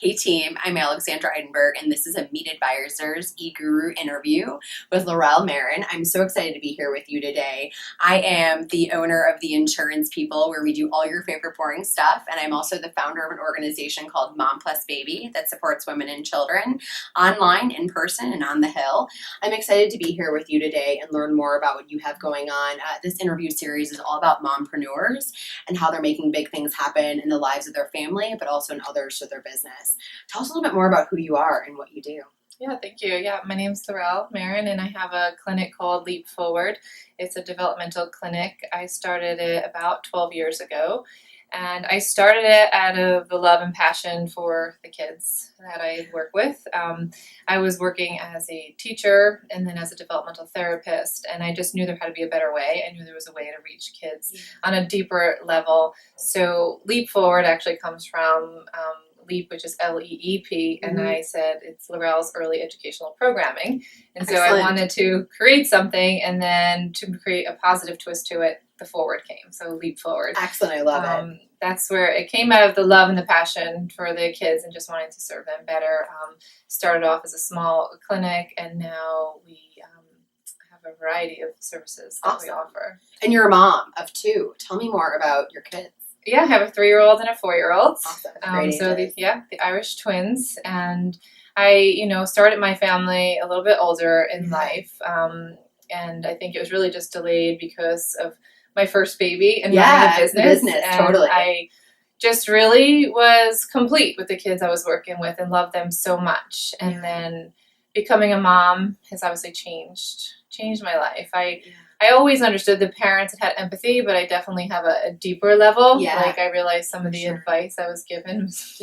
Hey team, I'm Alexandra Eidenberg, and this is a MeetAdvisors eGuru interview with Lorell Marin. I'm so excited to be here with you today. I am the owner of The Insurance People, where we do all your favorite boring stuff, and I'm also the founder of an organization called Mom Plus Baby that supports women and children online, in person, and on the Hill. I'm excited to be here with you today and learn more about what you have going on. This interview series is all about mompreneurs and how they're making big things happen in the lives of their family, but also in others of their business. Tell us a little bit more about who you are and what you do. Yeah, thank you. Yeah, my name's Lorell Marin, and I have a clinic called LeepForward. It's a developmental clinic. I started it about 12 years ago, and I started it out of the love and passion for the kids that I work with. I was working as a teacher and then as a developmental therapist, and I just knew there had to be a better way. I knew there was a way to reach kids on a deeper level. So LeepForward actually comes from LEAP, which is LEEP, and I said it's Lorell's Early Educational Programming. And so I wanted to create something, and then to create a positive twist to it, the forward came. So LeepForward. Excellent, I love it. That's where it came out of the love and the passion for the kids and just wanting to serve them better. Started off as a small clinic, and now we have a variety of services that we offer. And you're a mom of two. Tell me more about your kids. Yeah, I have a 3-year-old and a 4-year-old. Awesome. So the Irish twins, and I, started my family a little bit older in life, and I think it was really just delayed because of my first baby and running a business. And totally. I just really was complete with the kids I was working with and loved them so much. And then becoming a mom has obviously changed my life. I always understood the parents had empathy, but I definitely have a deeper level. Yeah. Like, I realized some of the advice I was given was,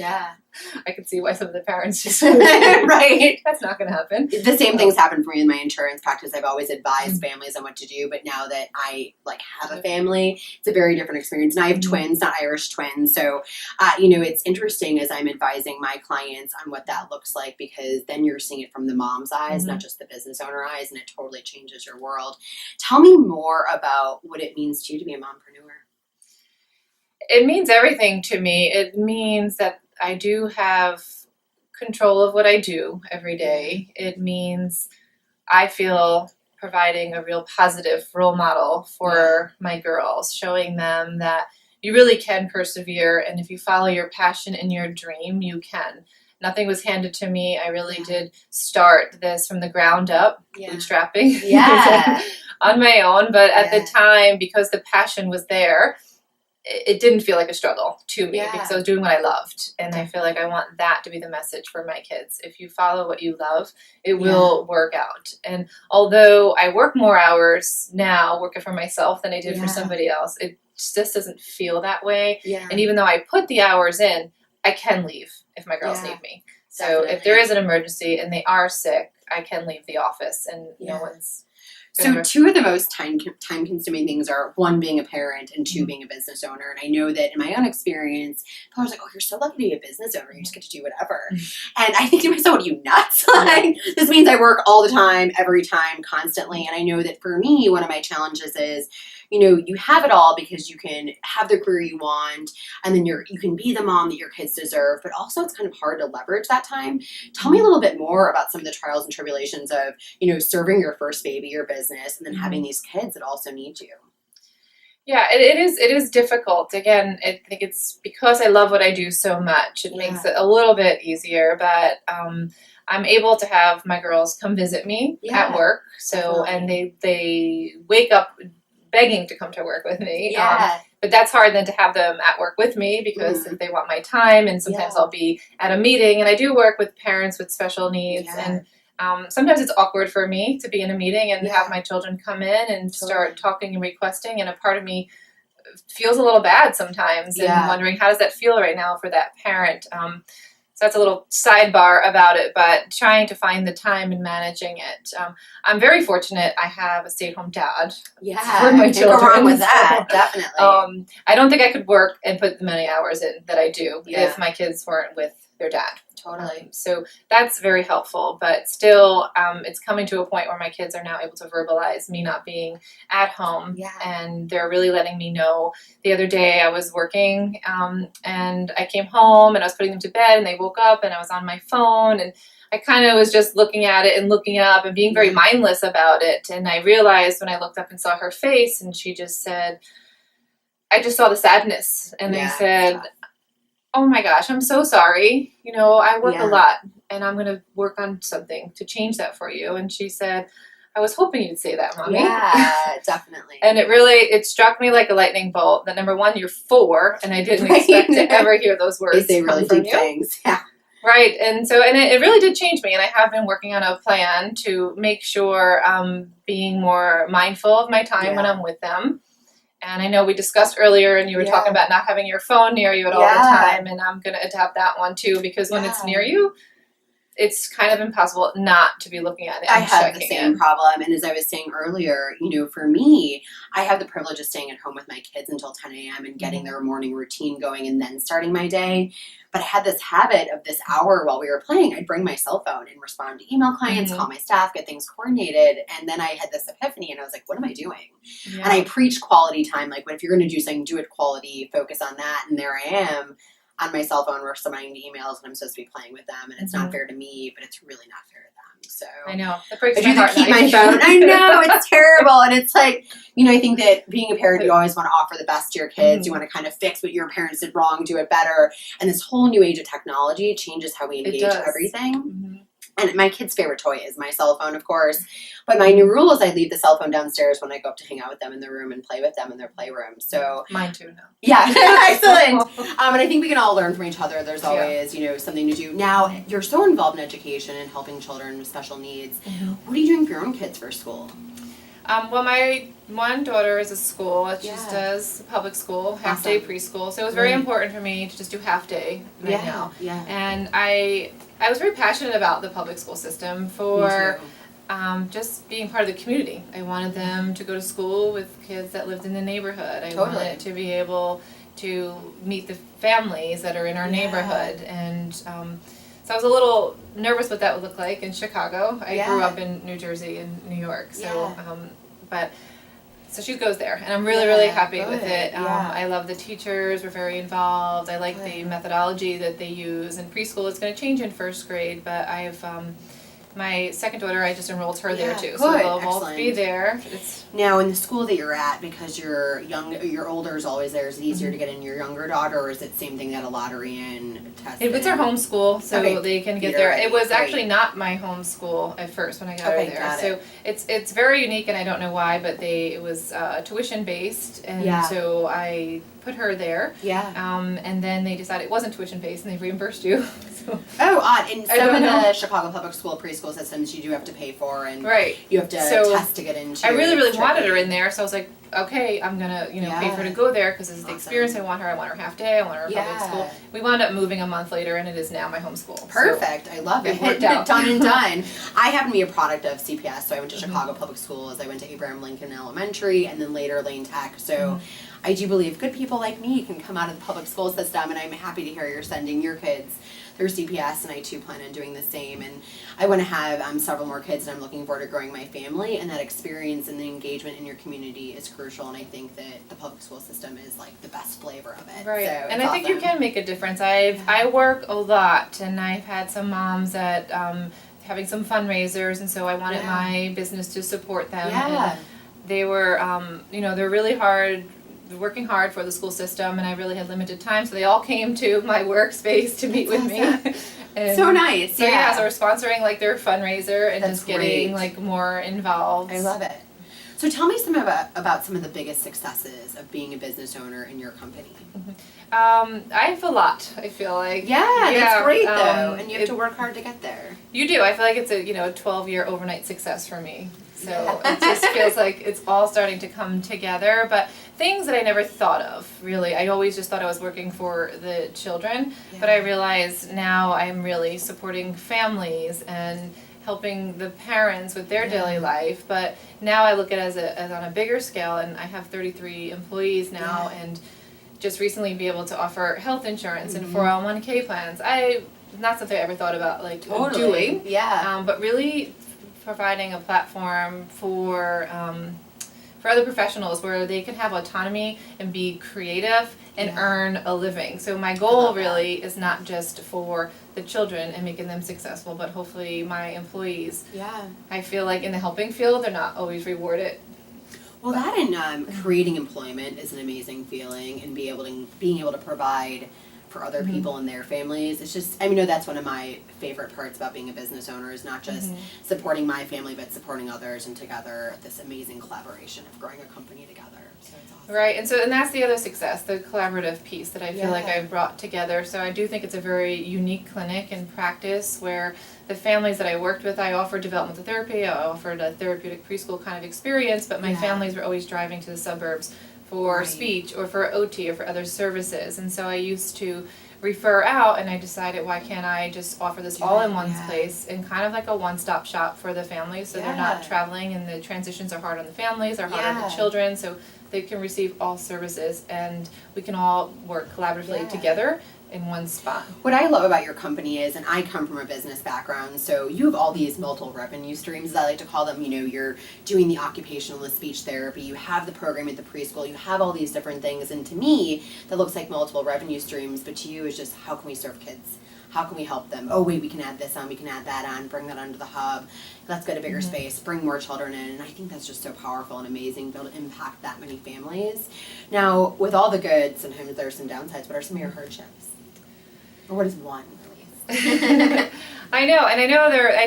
I could see why some of the parents just right. That's not going to happen. The same things happen for me in my insurance practice. I've always advised families on what to do, but now that I have a family, it's a very different experience. And I have twins, not Irish twins. So, it's interesting as I'm advising my clients on what that looks like, because then you're seeing it from the mom's eyes, not just the business owner eyes, and it totally changes your world. Tell me more about what it means to you to be a mompreneur. It means everything to me. It means that I do have control of what I do every day. It means I feel providing a real positive role model for my girls, showing them that you really can persevere, and if you follow your passion and your dream, you can. Nothing was handed to me. I really did start this from the ground up, bootstrapping on my own. But at the time, because the passion was there, it didn't feel like a struggle to me because I was doing what I loved. And I feel like I want that to be the message for my kids. If you follow what you love, it will work out. And although I work more hours now working for myself than I did for somebody else, it just doesn't feel that way. And even though I put the hours in, I can leave if my girls need me. So if there is an emergency and they are sick, I can leave the office and no one's... So two of the most time-consuming things are, one, being a parent, and two, being a business owner. And I know that in my own experience, I was like, oh, you're so lucky to be a business owner. You just get to do whatever. And I think to myself, what are you nuts? Like, this means I work all the time, every time, constantly. And I know that for me, one of my challenges is, you have it all because you can have the career you want, and then you can be the mom that your kids deserve, but also it's kind of hard to leverage that time. Tell me a little bit more about some of the trials and tribulations of, serving your first baby, your business, and then having these kids that also need you. Yeah, it is difficult. Again, I think it's because I love what I do so much. It makes it a little bit easier, but I'm able to have my girls come visit me at work. So, and they wake up begging to come to work with me. But that's hard then to have them at work with me because if they want my time, and sometimes I'll be at a meeting, and I do work with parents with special needs, and sometimes it's awkward for me to be in a meeting and have my children come in and start talking and requesting, and a part of me feels a little bad sometimes and wondering, how does that feel right now for that parent? So that's a little sidebar about it, but trying to find the time and managing it. I'm very fortunate. I have a stay-at-home dad for my children. Go wrong with that, definitely. I don't think I could work and put the many hours in that I do if my kids weren't with their dad. Totally. So that's very helpful, but still, it's coming to a point where my kids are now able to verbalize me not being at home, and they're really letting me know. The other day I was working, and I came home and I was putting them to bed, and they woke up, and I was on my phone, and I kind of was just looking at it and looking up and being very mindless about it. And I realized when I looked up and saw her face, and she just said, I just saw the sadness, and I said, oh my gosh, I'm so sorry. You know, I work a lot, and I'm going to work on something to change that for you. And she said, I was hoping you'd say that, Mommy. Yeah, definitely. And it struck me like a lightning bolt that, number one, you're 4, and I didn't expect to ever hear those words. They say really deep things. Yeah. Right. And so, and it really did change me. And I have been working on a plan to make sure I'm being more mindful of my time when I'm with them. And I know we discussed earlier, and you were talking about not having your phone near you at all the time. And I'm going to adapt that one too, because when it's near you, it's kind of impossible not to be looking at it. I have the same problem. And as I was saying earlier, you know, for me, I have the privilege of staying at home with my kids until 10 a.m. and getting their morning routine going and then starting my day. But I had this habit of this hour while we were playing, I'd bring my cell phone and respond to email clients, call my staff, get things coordinated. And then I had this epiphany, and I was like, what am I doing? Yeah. And I preach quality time. Like, if you're going to do something, do it quality, focus on that. And there I am on my cell phone responding to emails when I'm supposed to be playing with them. And it's not fair to me, but it's really not fair to them. So I know. That breaks my heart. Keep my phone. I know, it's terrible. And it's like, you know, I think that being a parent, you always want to offer the best to your kids. You want to kind of fix what your parents did wrong, do it better. And this whole new age of technology changes how we engage everything. And my kid's favorite toy is my cell phone, of course. But my new rule is I leave the cell phone downstairs when I go up to hang out with them in their room and play with them in their playroom. So mine too now. Yeah, excellent. And I think we can all learn from each other. There's always, you know, something to do. Now, you're so involved in education and helping children with special needs. What are you doing for your own kids for school? Well, my one daughter is at school. She just does public school, half-day preschool. So it was very important for me to just do half-day now. Yeah. And I was very passionate about the public school system for just being part of the community. I wanted them to go to school with kids that lived in the neighborhood. I wanted to be able to meet the families that are in our neighborhood. And so I was a little nervous what that would look like in Chicago. I grew up in New Jersey and New York. So, so she goes there, and I'm really, really happy with it. I love the teachers, we're very involved. I like the methodology that they use. In preschool, it's going to change in first grade, but I've my second daughter, I just enrolled her there too. So they'll both be there. Now, in the school that you're at, because your older is always there, is it easier to get in your younger daughter, or is it the same thing that a lottery and test? It's our home school, so they can get there. It was actually not my home school at first when I got her there. So it's very unique, and I don't know why, but it was tuition based, and so I put her there. And then they decided it wasn't tuition based, and they reimbursed you. Oh, odd. In some of the Chicago public school preschool systems, you do have to pay for, and you have to test to get into. I really wanted her in there, so I was like, okay, I'm gonna pay for her to go there because this is the experience I want her. I want her half day. I want her public school. We wound up moving a month later, and it is now my home school. Perfect. I love it. Done and done. I happen to be a product of CPS, so I went to Chicago public schools. I went to Abraham Lincoln Elementary, and then later Lane Tech. So I do believe good people like me can come out of the public school system, and I'm happy to hear you're sending your kids through CPS, and I too plan on doing the same. And I want to have several more kids, and I'm looking forward to growing my family, and that experience and the engagement in your community is crucial, and I think that the public school system is like the best flavor of it. Right. So and I think you can make a difference. I work a lot, and I've had some moms that having some fundraisers, and so I wanted my business to support them. And they were they're really working hard for the school system, and I really had limited time, so they all came to my workspace to meet with me. And so nice. So so we're sponsoring like their fundraiser and just getting like more involved. I love it. So tell me some about some of the biggest successes of being a business owner in your company. I have a lot, I feel like. That's great though, and you have to work hard to get there. You do. I feel like it's a 12-year overnight success for me. So it just feels like it's all starting to come together. But things that I never thought of, really. I always just thought I was working for the children. But I realize now I'm really supporting families and helping the parents with their daily life. But now I look at it as on a bigger scale, and I have 33 employees now, and just recently be able to offer health insurance and 401k plans. I not something I ever thought about like Totally. doing. Yeah. But really providing a platform for other professionals where they can have autonomy and be creative and earn a living. So my goal really is not just for the children and making them successful, but hopefully my employees. Yeah. I feel like in the helping field, they're not always rewarded. Well, that and creating employment is an amazing feeling, and being able to provide for other people and their families. It's just, I know that's one of my favorite parts about being a business owner, is not just supporting my family, but supporting others, and together this amazing collaboration of growing a company together. So it's awesome. Right, and that's the other success, the collaborative piece that I feel like I've brought together. So I do think it's a very unique clinic and practice where the families that I worked with, I offered developmental therapy, I offered a therapeutic preschool kind of experience, but my families were always driving to the suburbs for speech or for OT or for other services. And so I used to refer out, and I decided, why can't I just offer this all in one place and kind of like a one-stop shop for the families, so they're not traveling, and the transitions are hard on the families, are hard on the children, so they can receive all services and we can all work collaboratively together in one spot. What I love about your company is, and I come from a business background, so you have all these multiple revenue streams, as I like to call them. You're doing the occupational and speech therapy, you have the program at the preschool, you have all these different things, and to me, that looks like multiple revenue streams, but to you, it's just, how can we serve kids? How can we help them? Oh wait, we can add this on, we can add that on, bring that onto the hub, let's get a bigger space, bring more children in, and I think that's just so powerful and amazing to be able to impact that many families. Now, with all the good, sometimes there's some downsides. What are some of your hardships? Or what is one, at least? I know, and I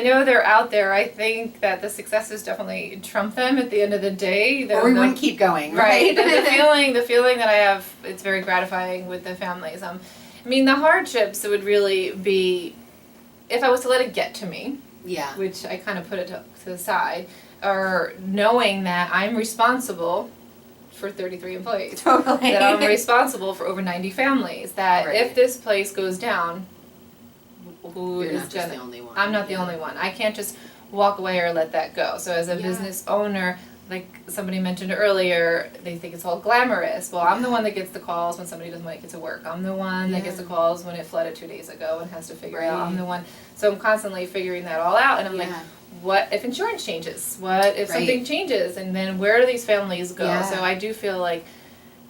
know they're out there. I think that the successes definitely trump them at the end of the day. Or we wouldn't keep going, right? And the feeling that I have, it's very gratifying with the families. The hardships would really be if I was to let it get to me. Yeah. Which I kind of put it to the side, or knowing that I'm responsible for 33 employees. Totally. That I'm responsible for over 90 families. That if this place goes down, You're not just the only one. I'm not the only one. I can't just walk away or let that go. So as a business owner, like somebody mentioned earlier, they think it's all glamorous. Well, I'm the one that gets the calls when somebody doesn't make it to work. I'm the one that gets the calls when it flooded 2 days ago and has to figure out. I'm the one. So I'm constantly figuring that all out, and I'm like, what if insurance changes? What if something changes? And then where do these families go? So I do feel like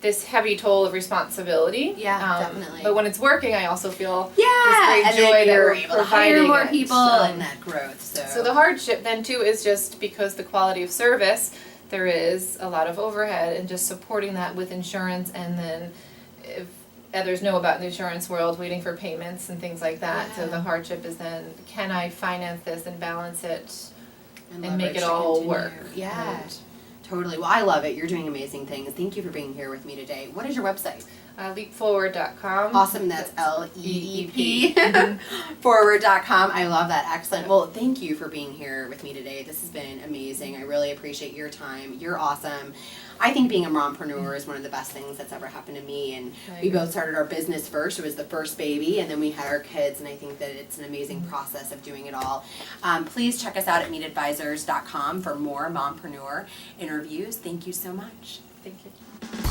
this heavy toll of responsibility. Definitely. But when it's working, I also feel this great joy that we're able to hire more people and that growth. So the hardship then too is just because the quality of service, there is a lot of overhead, and just supporting that with insurance, and then if others know about the insurance world, waiting for payments and things like that. So the hardship is then, can I finance this and balance it and make it all work? Totally. Well, I love it. You're doing amazing things. Thank you for being here with me today. What is your website? LeepForward.com. Awesome. That's LEEP. Forward.com. I love that. Excellent. Well, thank you for being here with me today. This has been amazing. I really appreciate your time. You're awesome. I think being a mompreneur is one of the best things that's ever happened to me. And we both started our business first. It was the first baby, and then we had our kids. And I think that it's an amazing process of doing it all. Please check us out at MeetAdvisors.com for more mompreneur interviews. Thank you so much. Thank you.